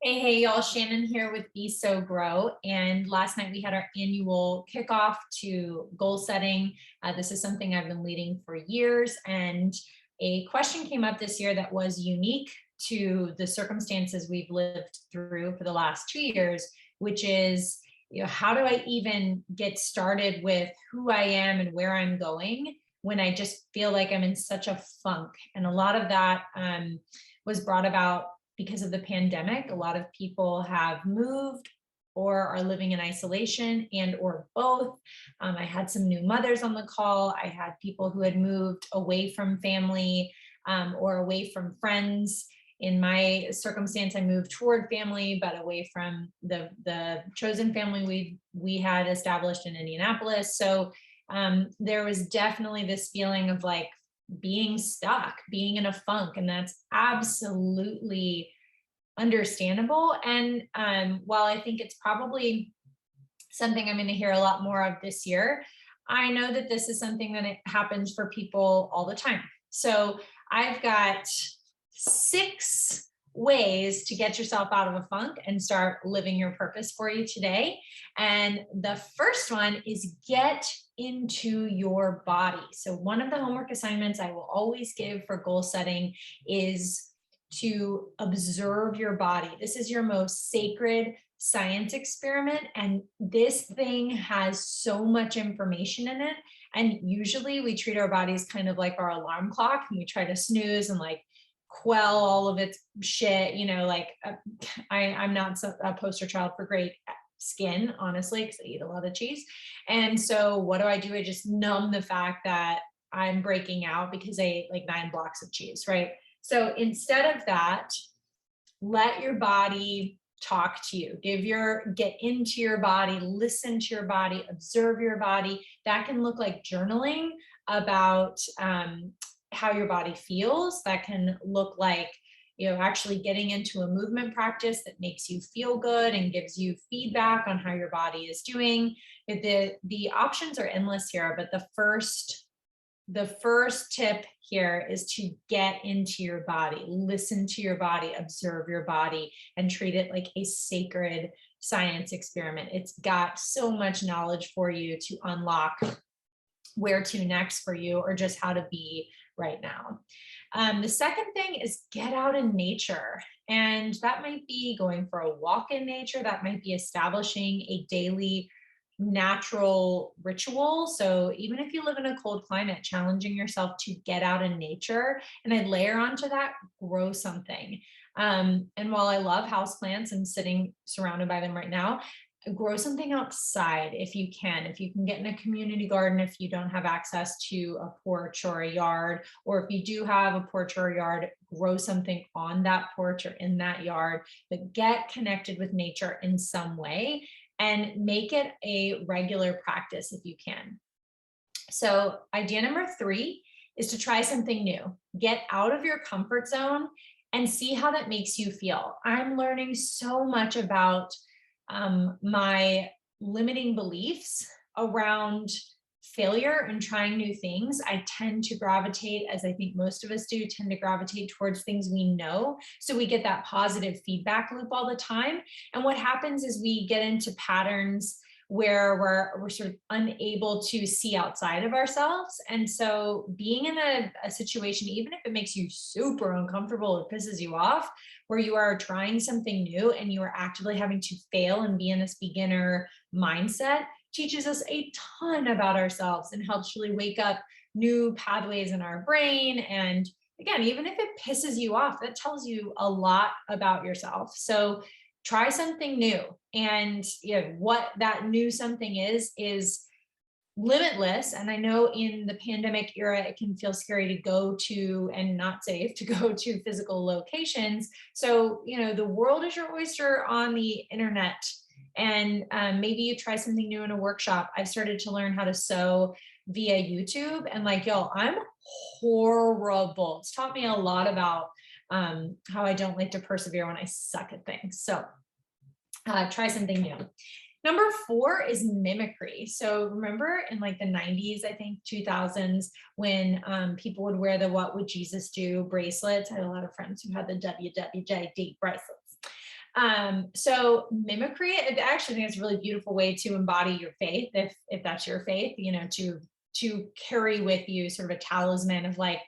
Hey, y'all, Shannon here with Be So Grow. And last night we had our annual kickoff to goal setting. This is something I've been leading for years. And a question came up this year that was unique to the circumstances we've lived through for the last 2 years, which is, how do I even get started with who I am and where I'm going when I just feel like I'm in such a funk? And a lot of that was brought about because of the pandemic. A lot of people have moved or are living in isolation and or both. I had some new mothers on the call. I had people who had moved away from family or away from friends. In my circumstance, I moved toward family, but away from the chosen family we had established in Indianapolis. So there was definitely this feeling of like being stuck, being in a funk, and that's absolutely understandable. And while I think it's probably something I'm going to hear a lot more of this year, I know that this is something that it happens for people all the time. So I've got 6 ways to get yourself out of a funk and start living your purpose for you today. And the first one is get into your body. So one of the homework assignments I will always give for goal setting is to observe your body. This is your most sacred science experiment. And this thing has so much information in it. And usually we treat our bodies kind of like our alarm clock, and we try to snooze and like quell all of its shit, I'm not a poster child for great skin, honestly, because I eat a lot of cheese. And so what do? I just numb the fact that I'm breaking out because I ate like 9 blocks of cheese, right? So instead of that, let your body talk to you. Get into your body, listen to your body, observe your body. That can look like journaling about how your body feels. That can look like, actually getting into a movement practice that makes you feel good and gives you feedback on how your body is doing. The options are endless here, but the first tip here is to get into your body, listen to your body, observe your body, and treat it like a sacred science experiment. It's got so much knowledge for you to unlock where to next for you, or just how to be right now. The second thing is get out in nature. And that might be going for a walk in nature. That might be establishing a daily natural ritual. So even if you live in a cold climate, challenging yourself to get out in nature. And I layer onto that, grow something. And while I love houseplants and sitting surrounded by them right now, grow something outside if you can. If you can get in a community garden, if you don't have access to a porch or a yard, or if you do have a porch or a yard, grow something on that porch or in that yard, but get connected with nature in some way and make it a regular practice if you can. So idea number 3 is to try something new. Get out of your comfort zone and see how that makes you feel. I'm learning so much about my limiting beliefs around failure and trying new things. I tend to gravitate, as I think most of us do, tend to gravitate towards things we know. So we get that positive feedback loop all the time. And what happens is we get into patterns where we're sort of unable to see outside of ourselves. And so being in a situation, even if it makes you super uncomfortable, it pisses you off, where you are trying something new and you are actively having to fail and be in this beginner mindset, teaches us a ton about ourselves and helps really wake up new pathways in our brain. And again, even if it pisses you off, that tells you a lot about yourself. So try something new. And what that new something is limitless. And I know in the pandemic era, it can feel scary to go to, and not safe to go to, physical locations. So, the world is your oyster on the internet. And maybe you try something new in a workshop. I've started to learn how to sew via YouTube, and like, y'all, I'm horrible. It's taught me a lot about how I don't like to persevere when I suck at things. So try something new. Number 4 is mimicry. So remember in like the 90s, I think 2000s, when people would wear the "What Would Jesus Do" bracelets. I had a lot of friends who had the WWJD bracelets. So mimicry, I actually think it's a really beautiful way to embody your faith, if that's your faith, to carry with you sort of a talisman of like,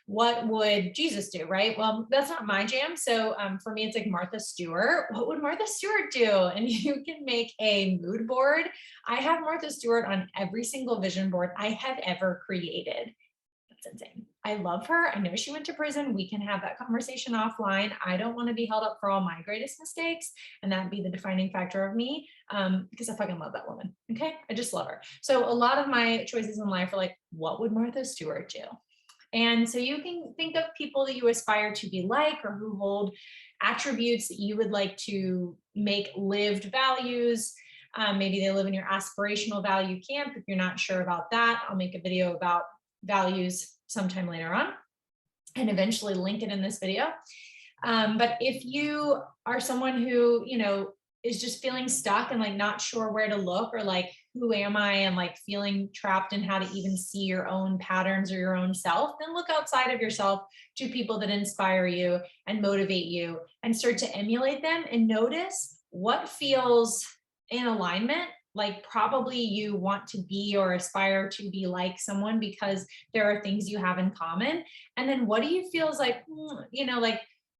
what would Jesus do, right? Well, that's not my jam. So for me, it's like Martha Stewart. What would Martha Stewart do? And you can make a mood board. I have Martha Stewart on every single vision board I have ever created. That's insane. I love her. I know she went to prison. We can have that conversation offline. I don't want to be held up for all my greatest mistakes and that be the defining factor of me, because I fucking love that woman. Okay. I just love her. So a lot of my choices in life are like, what would Martha Stewart do? And so you can think of people that you aspire to be like, or who hold attributes that you would like to make lived values. Maybe they live in your aspirational value camp. If you're not sure about that, I'll make a video about values sometime later on and eventually link it in this video. But if you are someone who, is just feeling stuck and like not sure where to look, or like, who am I? And like feeling trapped in how to even see your own patterns or your own self, then look outside of yourself to people that inspire you and motivate you and start to emulate them and notice what feels in alignment. Like probably you want to be or aspire to be like someone because there are things you have in common. And then what do you feel is like,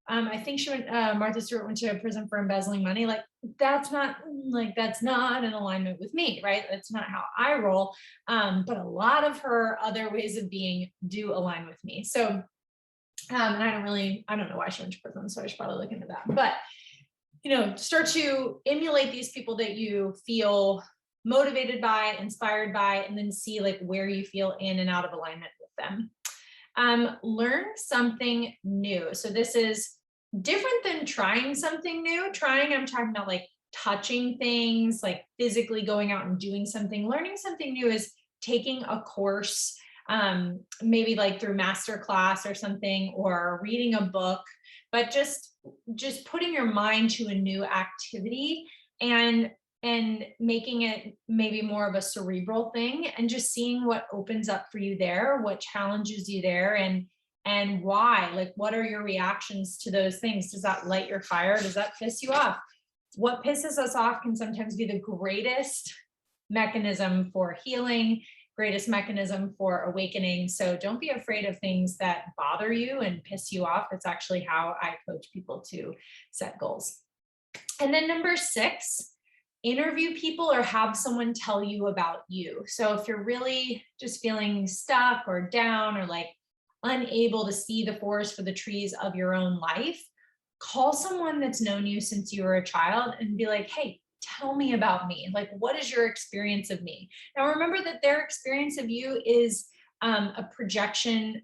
I think Martha Stewart went to prison for embezzling money. That's not in alignment with me, right? That's not how I roll. But a lot of her other ways of being do align with me. So, and I don't know why she went to prison, so I should probably look into that. But, start to emulate these people that you feel motivated by, inspired by, and then see like where you feel in and out of alignment with them. Learn something new. So this is different than trying something new. I'm talking about like touching things, like physically going out and doing something. Learning something new is taking a course, maybe like through master class or something, or reading a book, but just putting your mind to a new activity and making it maybe more of a cerebral thing, and just seeing what opens up for you there, what challenges you there, and why. Like, what are your reactions to those things? Does that light your fire? Does that piss you off? What pisses us off can sometimes be the greatest mechanism for healing, greatest mechanism for awakening. So don't be afraid of things that bother you and piss you off. It's actually how I coach people to set goals. And then number 6, interview people or have someone tell you about you. So if you're really just feeling stuck or down or like unable to see the forest for the trees of your own life, call someone that's known you since you were a child and be like, hey, tell me about me. Like, what is your experience of me? Now, remember that their experience of you is a projection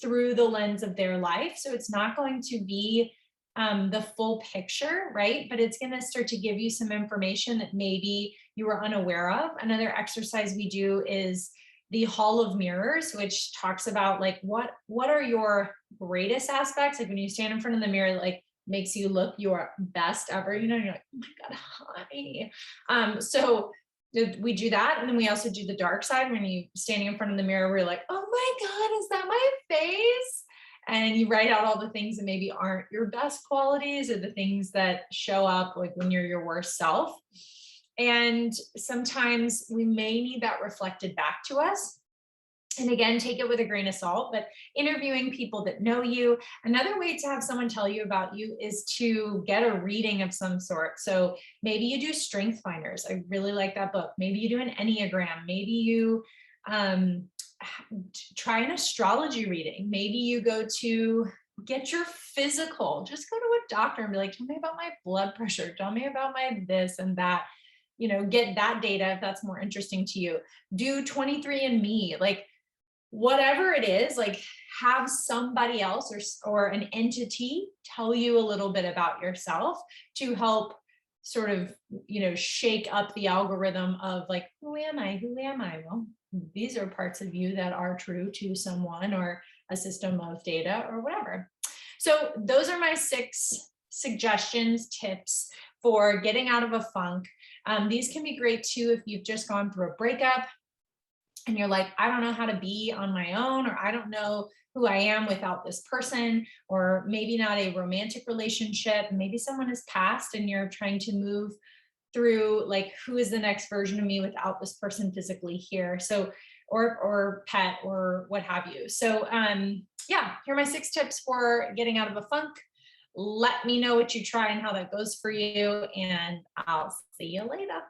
through the lens of their life. So it's not going to be the full picture, right? But it's going to start to give you some information that maybe you were unaware of. Another exercise we do is the Hall of Mirrors, which talks about like, what are your greatest aspects? Like when you stand in front of the mirror, like makes you look your best ever, you're like, oh my God, hi. So we do that. And then we also do the dark side when you standing in front of the mirror, we're like, oh my God, is that my face? And you write out all the things that maybe aren't your best qualities, or the things that show up like when you're your worst self. And sometimes we may need that reflected back to us. And again, take it with a grain of salt, but interviewing people that know you. Another way to have someone tell you about you is to get a reading of some sort. So maybe you do Strength Finders. I really like that book. Maybe you do an Enneagram. Maybe you try an astrology reading. Maybe you go to get your physical. Just go to a doctor and be like, tell me about my blood pressure. Tell me about my this and that. Get that data if that's more interesting to you. Do 23andMe. Like, whatever it is, like have somebody else or an entity tell you a little bit about yourself to help sort of, shake up the algorithm of like, who am I? Well, these are parts of you that are true to someone or a system of data or whatever. So those are my 6 suggestions, tips for getting out of a funk. These can be great too if you've just gone through a breakup. and you're like, I don't know how to be on my own, or I don't know who I am without this person, or maybe not a romantic relationship, maybe someone has passed and you're trying to move through like, who is the next version of me without this person physically here. So, or pet or what have you. So yeah, here are my 6 tips for getting out of a funk. Let me know what you try and how that goes for you, and I'll see you later.